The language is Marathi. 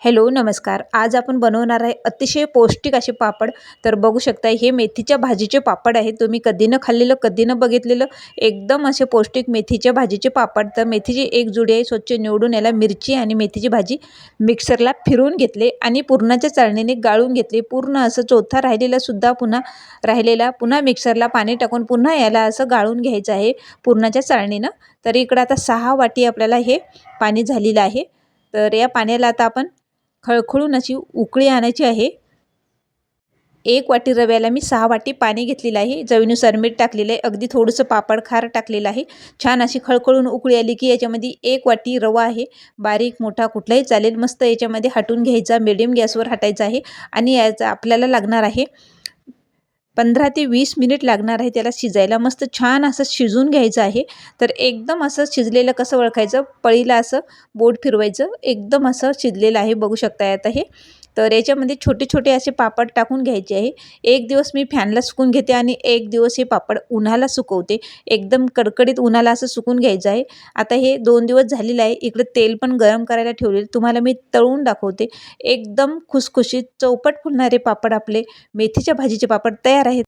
हॅलो नमस्कार. आज आपण बनवणार आहे अतिशय पौष्टिक असे पापड. तर बघू शकता हे मेथीच्या भाजीचे पापड आहेत. तुम्ही कधी न खाल्लेलं, कधी न बघितलेलं एकदम असे पौष्टिक मेथीच्या भाजीचे पापड. तर मेथीची एक जुडी आहे, स्वच्छ निवडून याला मिरची आणि मेथीची भाजी मिक्सरला फिरवून घेतले आणि पुरणाच्या चाळणीने गाळून घेतले. पूर्ण असं चोथा राहिलेला पुन्हा मिक्सरला पाणी टाकून पुन्हा याला असं गाळून घ्यायचं आहे पुरणाच्या चाळणीनं. तर इकडं आता 6 वाटी आपल्याला हे पाणी झालेलं आहे. तर या पाण्याला आता आपण खळखळून अशी उकळी आणायची आहे. 1 वाटी रव्याला मी 6 वाटी पाणी घेतलेलं आहे. चवीनुसार मीठ टाकलेलं आहे. अगदी थोडंसं पापड खार टाकलेलं आहे. छान अशी खळखळून उकळी आली की याच्यामध्ये 1 वाटी रवा आहे. बारीक मोठा कुठलाही चालेल. मस्त याच्यामध्ये हटून घ्यायचा, मीडियम गॅसवर हटायचा आहे. आणि याचा आपल्याला लागणार आहे 15 ते 20 मिनिट लागणार आहे त्याला शिजायला. मस्त छान असं शिजून घ्यायचं आहे. तर एकदम असं शिजलेलं कसं ओळखायचं, पळीला असं बोट फिरवायचं, एकदम असं शिजलेलं आहे. बघू शकताय आता हे. तर याच्यामध्ये छोटे छोटे असे पापड टाकून घ्यायचे आहे. एक दिवस मी फॅनला सुकून घेते आणि एक दिवस हे पापड उन्हाला सुकवते. एकदम कडकडीत उन्हाला असं सुकून घ्यायचं आहे. आता हे 2 दिवस झालेलं आहे. इकडे तेल पण गरम करायला ठेवलेलं, तुम्हाला मी तळून दाखवते. एकदम खुसखुशीत चौपट फुलणारे पापड आपले मेथीच्या भाजीचे पापड तयार आहेत.